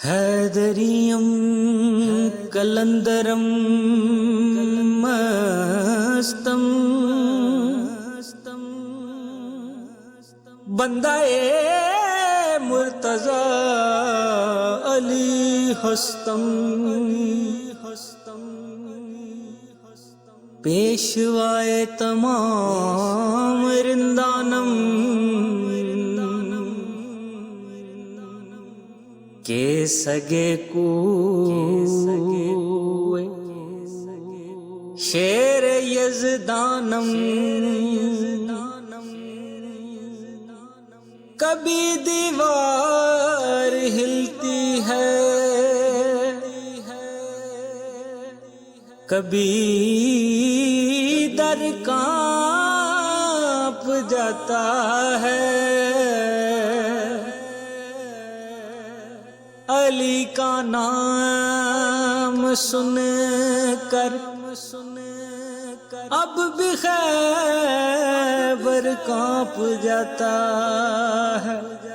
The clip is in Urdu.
حیدریم کلندرم مستم بندہ مرتضی علی ہستم پیشوائے تمام رندانم کے سگے کو شیر یزدانم کبھی دیوار ہلتی ہے کبھی در کانپ جاتا ہے علی کا نام سن کر اب بھی خیبر کانپ جاتا ہے۔